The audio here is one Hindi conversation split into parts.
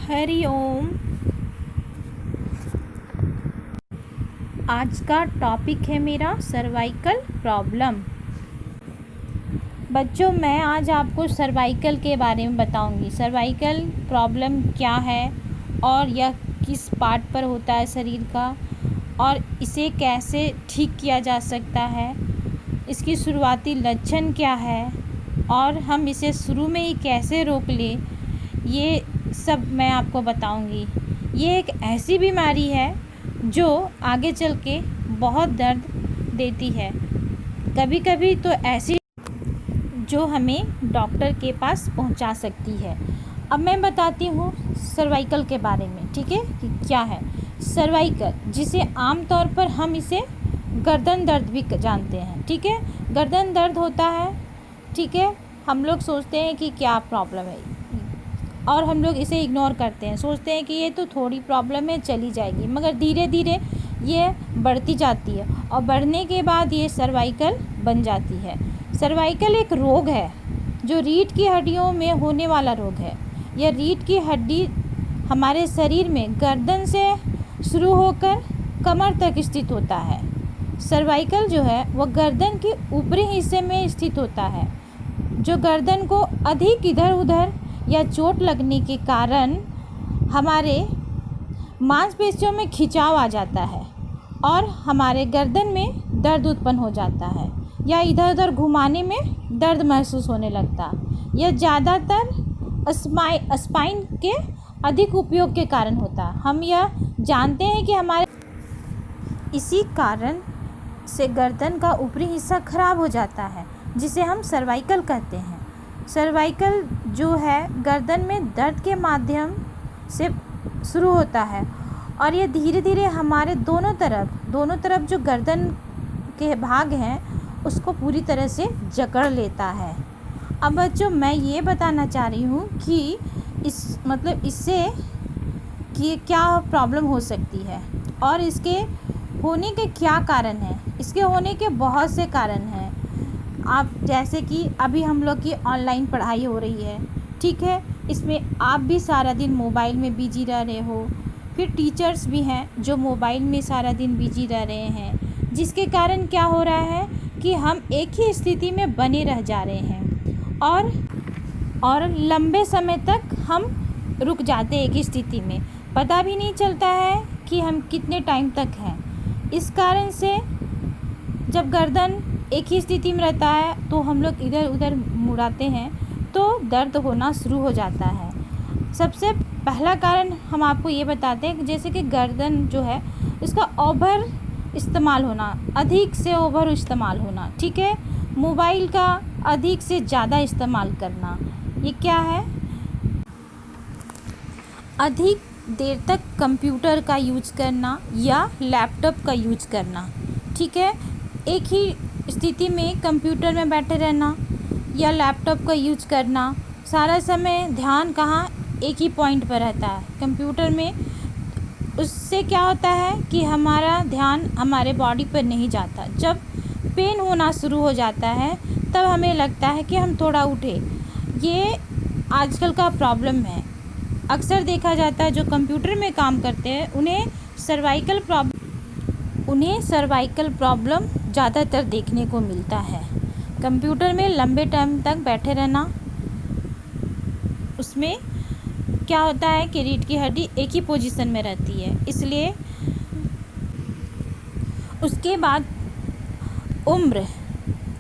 हरि ओम। आज का टॉपिक है मेरा सर्वाइकल प्रॉब्लम। बच्चों, मैं आज आपको सर्वाइकल के बारे में बताऊंगी। सर्वाइकल प्रॉब्लम क्या है और यह किस पार्ट पर होता है शरीर का, और इसे कैसे ठीक किया जा सकता है, इसकी शुरुआती लक्षण क्या है और हम इसे शुरू में ही कैसे रोक लें, ये सब मैं आपको बताऊंगी। ये एक ऐसी बीमारी है जो आगे चल के बहुत दर्द देती है, कभी कभी तो ऐसी जो हमें डॉक्टर के पास पहुंचा सकती है। अब मैं बताती हूँ सर्वाइकल के बारे में, ठीक है, कि क्या है सर्वाइकल, जिसे आमतौर पर हम इसे गर्दन दर्द भी जानते हैं। ठीक है, गर्दन दर्द होता है। ठीक है, हम लोग सोचते हैं कि क्या प्रॉब्लम है और हम लोग इसे इग्नोर करते हैं, सोचते हैं कि ये तो थोड़ी प्रॉब्लम है, चली जाएगी, मगर धीरे धीरे ये बढ़ती जाती है और बढ़ने के बाद ये सर्वाइकल बन जाती है। सर्वाइकल एक रोग है जो रीढ़ की हड्डियों में होने वाला रोग है। यह रीढ़ की हड्डी हमारे शरीर में गर्दन से शुरू होकर कमर तक स्थित होता है। सर्वाइकल जो है वह गर्दन के ऊपरी हिस्से में स्थित होता है, जो गर्दन को अधिक इधर उधर या चोट लगने के कारण हमारे मांसपेशियों में खिंचाव आ जाता है और हमारे गर्दन में दर्द उत्पन्न हो जाता है, या इधर उधर घुमाने में दर्द महसूस होने लगता। यह ज़्यादातर स्पाइन के अधिक उपयोग के कारण होता है। हम यह जानते हैं कि हमारे इसी कारण से गर्दन का ऊपरी हिस्सा खराब हो जाता है, जिसे हम सर्वाइकल कहते हैं। सर्वाइकल जो है गर्दन में दर्द के माध्यम से शुरू होता है और ये धीरे धीरे हमारे दोनों तरफ जो गर्दन के भाग हैं उसको पूरी तरह से जकड़ लेता है। अब बच्चों, मैं ये बताना चाह रही हूँ कि इससे कि क्या प्रॉब्लम हो सकती है और इसके होने के क्या कारण हैं। इसके होने के बहुत से कारण हैं। आप जैसे कि अभी हम लोग की ऑनलाइन पढ़ाई हो रही है, ठीक है, इसमें आप भी सारा दिन मोबाइल में बिजी रह रहे हो। फिर टीचर्स भी हैं जो मोबाइल में सारा दिन बिजी रह रहे हैं, जिसके कारण क्या हो रहा है कि हम एक ही स्थिति में बने रह जा रहे हैं और लंबे समय तक हम रुक जाते हैं एक ही स्थिति में, पता भी नहीं चलता है कि हम कितने टाइम तक हैं। इस कारण से जब गर्दन एक ही स्थिति में रहता है तो हम लोग इधर उधर मुड़ाते हैं तो दर्द होना शुरू हो जाता है। सबसे पहला कारण हम आपको ये बताते हैं कि जैसे कि गर्दन जो है इसका ओवर इस्तेमाल होना, अधिक से ओवर इस्तेमाल होना, ठीक है, मोबाइल का अधिक से ज़्यादा इस्तेमाल करना। ये क्या है? अधिक देर तक कंप्यूटर का यूज करना या लैपटॉप का यूज करना। ठीक है, एक ही स्थिति में कंप्यूटर में बैठे रहना या लैपटॉप का यूज करना, सारा समय ध्यान कहाँ एक ही पॉइंट पर रहता है कंप्यूटर में। उससे क्या होता है कि हमारा ध्यान हमारे बॉडी पर नहीं जाता। जब पेन होना शुरू हो जाता है तब हमें लगता है कि हम थोड़ा उठे। ये आजकल का प्रॉब्लम है। अक्सर देखा जाता है जो कंप्यूटर में काम करते हैं उन्हें सर्वाइकल प्रॉब्लम ज़्यादातर देखने को मिलता है। कंप्यूटर में लंबे टाइम तक बैठे रहना, उसमें क्या होता है कि रीढ़ की हड्डी एक ही पोजीशन में रहती है, इसलिए उसके बाद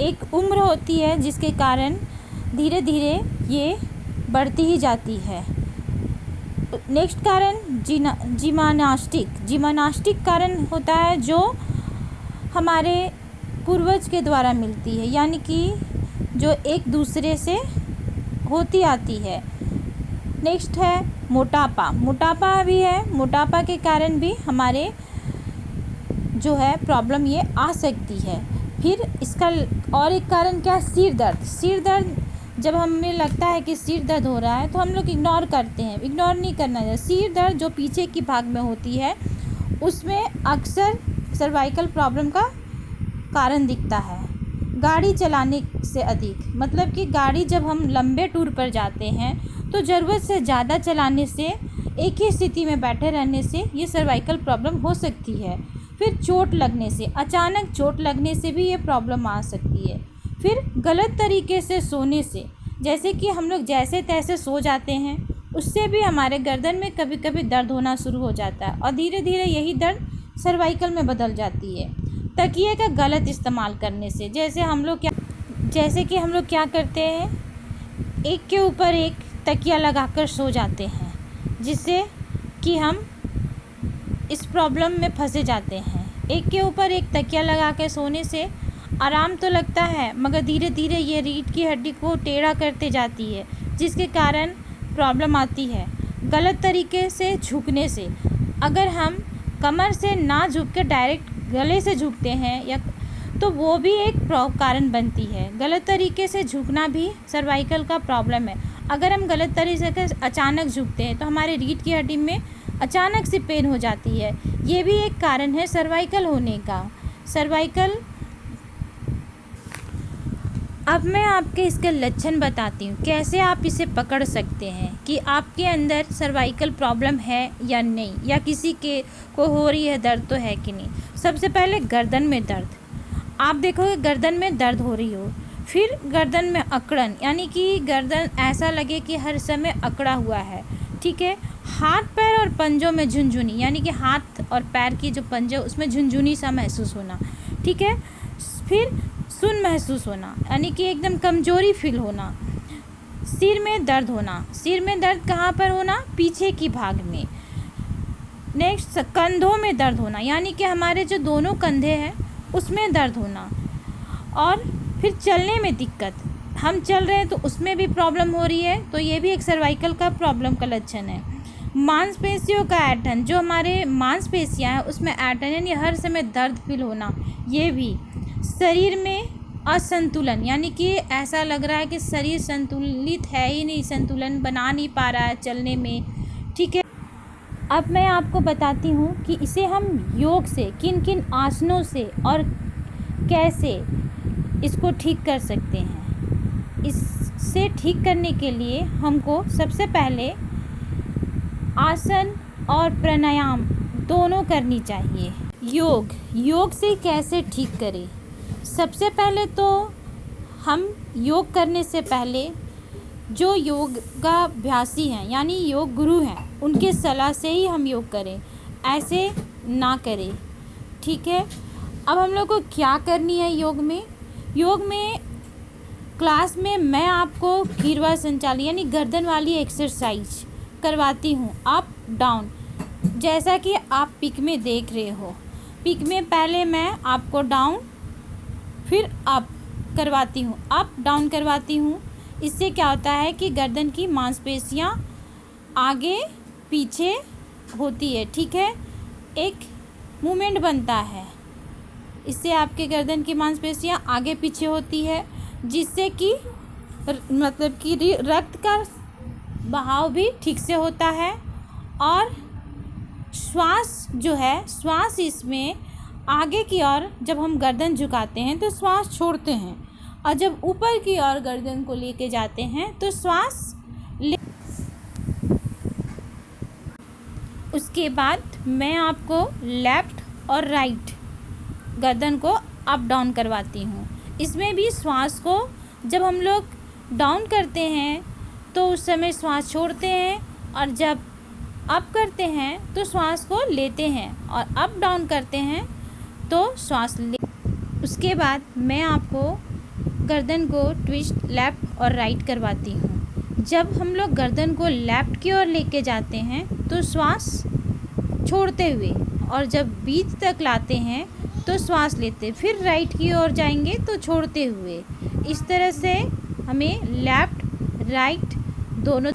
एक उम्र होती है जिसके कारण धीरे धीरे ये बढ़ती ही जाती है। नेक्स्ट कारण जिम्नास्टिक कारण होता है, जो हमारे पूर्वज के द्वारा मिलती है, यानी कि जो एक दूसरे से होती आती है। नेक्स्ट है मोटापा भी है। मोटापा के कारण भी हमारे जो है प्रॉब्लम ये आ सकती है। फिर इसका और एक कारण क्या है? सिर दर्द जब हमें लगता है कि सिर दर्द हो रहा है तो हम लोग इग्नोर करते हैं। इग्नोर नहीं करना चाहिए। सिर दर्द जो पीछे की भाग में होती है उसमें अक्सर सर्वाइकल प्रॉब्लम का कारण दिखता है। गाड़ी चलाने से अधिक, मतलब कि गाड़ी जब हम लंबे टूर पर जाते हैं तो ज़रूरत से ज़्यादा चलाने से एक ही स्थिति में बैठे रहने से ये सर्वाइकल प्रॉब्लम हो सकती है। फिर चोट लगने से, अचानक चोट लगने से भी ये प्रॉब्लम आ सकती है। फिर गलत तरीके से सोने से, जैसे कि हम लोग जैसे तैसे सो जाते हैं, उससे भी हमारे गर्दन में कभी कभी दर्द होना शुरू हो जाता है और धीरे धीरे यही दर्द सर्वाइकल में बदल जाती है। तकिए का गलत इस्तेमाल करने से, जैसे कि हम लोग क्या करते हैं, एक के ऊपर एक तकिया लगाकर सो जाते हैं, जिससे कि हम इस प्रॉब्लम में फंसे जाते हैं। एक के ऊपर एक तकिया लगा के सोने से आराम तो लगता है, मगर धीरे धीरे ये रीढ़ की हड्डी को टेढ़ा करते जाती है, जिसके कारण प्रॉब्लम आती है। गलत तरीके से झुकने से, अगर हम कमर से ना झुक के डायरेक्ट गले से झुकते हैं या तो वो भी एक कारण बनती है। गलत तरीके से झुकना भी सर्वाइकल का प्रॉब्लम है। अगर हम गलत तरीके से अचानक झुकते हैं तो हमारे रीढ़ की हड्डी में अचानक से पेन हो जाती है। ये भी एक कारण है सर्वाइकल होने का। अब मैं आपके इसके लक्षण बताती हूँ, कैसे आप इसे पकड़ सकते हैं कि आपके अंदर सर्वाइकल प्रॉब्लम है या नहीं, या किसी के को हो रही है, दर्द तो है कि नहीं। सबसे पहले गर्दन में दर्द, आप देखोगे गर्दन में दर्द हो रही हो। फिर गर्दन में अकड़न, यानी कि गर्दन ऐसा लगे कि हर समय अकड़ा हुआ है, ठीक है। हाथ पैर और पंजों में झुनझुनी, यानी कि हाथ और पैर की जो पंजे उसमें झुनझुनी सा महसूस होना, ठीक है। फिर सुन्न महसूस होना, यानी कि एकदम कमजोरी फील होना। सिर में दर्द होना, सिर में दर्द कहाँ पर होना, पीछे की भाग में। नेक्स्ट, कंधों में दर्द होना, यानी कि हमारे जो दोनों कंधे हैं उसमें दर्द होना। और फिर चलने में दिक्कत, हम चल रहे हैं तो उसमें भी प्रॉब्लम हो रही है, तो ये भी एक सर्वाइकल का प्रॉब्लम का लक्षण है। मांसपेशियों का ऐंठन, जो हमारे मांसपेशियाँ हैं उसमें ऐंठन यानी हर समय दर्द फील होना, ये भी। शरीर में असंतुलन, यानी कि ऐसा लग रहा है कि शरीर संतुलित है ही नहीं, संतुलन बना नहीं पा रहा है चलने में, ठीक है। अब मैं आपको बताती हूँ कि इसे हम योग से, किन किन आसनों से और कैसे इसको ठीक कर सकते हैं। इससे ठीक करने के लिए हमको सबसे पहले आसन और प्राणायाम दोनों करनी चाहिए। योग से कैसे ठीक करें। सबसे पहले तो हम योग करने से पहले जो योगाभ्यासी हैं, यानी योग गुरु हैं, उनके सलाह से ही हम योग करें, ऐसे ना करें, ठीक है। अब हम लोग को क्या करनी है योग में क्लास में मैं आपको कीरवा संचालन यानी गर्दन वाली एक्सरसाइज करवाती हूँ, अप डाउन, जैसा कि आप पिक में देख रहे हो। पिक में पहले मैं आपको डाउन फिर अप करवाती हूँ, अप डाउन करवाती हूँ। इससे क्या होता है कि गर्दन की मांसपेशियाँ आगे पीछे होती है, ठीक है, एक मूवमेंट बनता है। इससे आपके गर्दन की मांसपेशियाँ आगे पीछे होती है, जिससे कि मतलब कि रक्त का बहाव भी ठीक से होता है। और श्वास जो है, श्वास इसमें आगे की ओर जब हम गर्दन झुकाते हैं तो श्वास छोड़ते हैं, और जब ऊपर की ओर गर्दन को लेके जाते हैं तो श्वास उसके बाद मैं आपको लेफ़्ट और राइट गर्दन को अप डाउन करवाती हूँ। इसमें भी श्वास को जब हम लोग डाउन करते हैं तो उस समय श्वास छोड़ते हैं, और जब अप करते हैं तो श्वास को लेते हैं, और अप डाउन करते हैं तो श्वास ले। उसके बाद मैं आपको गर्दन को ट्विस्ट लेफ़्ट और राइट करवाती हूँ। जब हम लोग गर्दन को लेफ़्ट की ओर लेके जाते हैं तो श्वास छोड़ते हुए, और जब बीच तक लाते हैं तो श्वास लेते, फिर राइट की ओर जाएंगे तो छोड़ते हुए। इस तरह से हमें लेफ़्ट राइट दोनों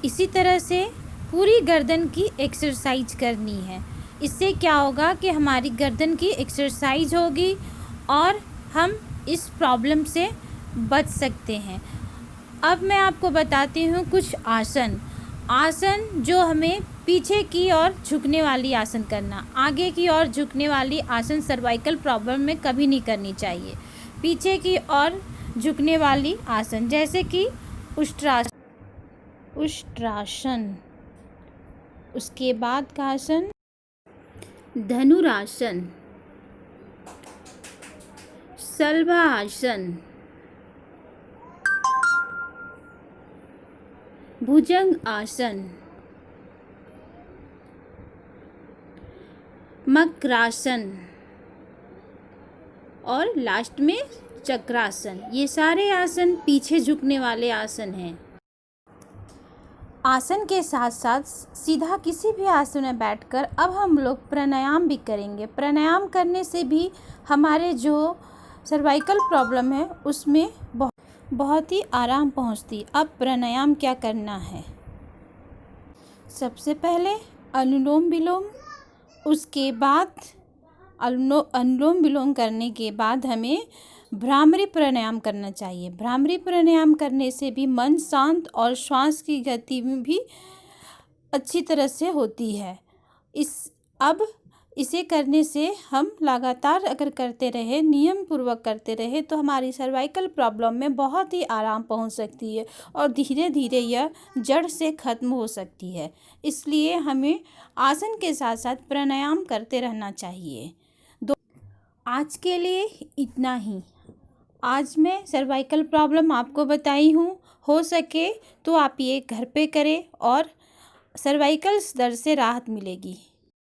इसी तरह से पूरी गर्दन की एक्सरसाइज करनी है। इससे क्या होगा कि हमारी गर्दन की एक्सरसाइज होगी और हम इस प्रॉब्लम से बच सकते हैं। अब मैं आपको बताती हूँ कुछ आसन जो हमें पीछे की ओर झुकने वाली आसन करना। आगे की ओर झुकने वाली आसन सर्वाइकल प्रॉब्लम में कभी नहीं करनी चाहिए। पीछे की ओर झुकने वाली आसन जैसे कि उसके बाद का आसन धनुरासन, शलभासन, भुजंग आसन, मकरासन और लास्ट में चक्रासन। ये सारे आसन पीछे झुकने वाले आसन हैं। आसन के साथ साथ सीधा किसी भी आसन में बैठकर अब हम लोग प्राणायाम भी करेंगे। प्राणायाम करने से भी हमारे जो सर्वाइकल प्रॉब्लम है उसमें बहुत ही आराम पहुंचती। अब प्राणायाम क्या करना है, सबसे पहले अनुलोम विलोम, उसके बाद अनुलोम विलोम करने के बाद हमें भ्रामरी प्राणायाम करना चाहिए। भ्रामरी प्राणायाम करने से भी मन शांत और श्वास की गति में भी अच्छी तरह से होती है। इसे करने से हम लगातार अगर करते रहे, नियम पूर्वक करते रहे तो हमारी सर्वाइकल प्रॉब्लम में बहुत ही आराम पहुंच सकती है और धीरे धीरे यह जड़ से ख़त्म हो सकती है। इसलिए हमें आसन के साथ साथ प्राणायाम करते रहना चाहिए। आज के लिए इतना ही। आज मैं सर्वाइकल प्रॉब्लम आपको बताई हूँ। हो सके तो आप ये घर पे करें और सर्वाइकल दर्द से राहत मिलेगी।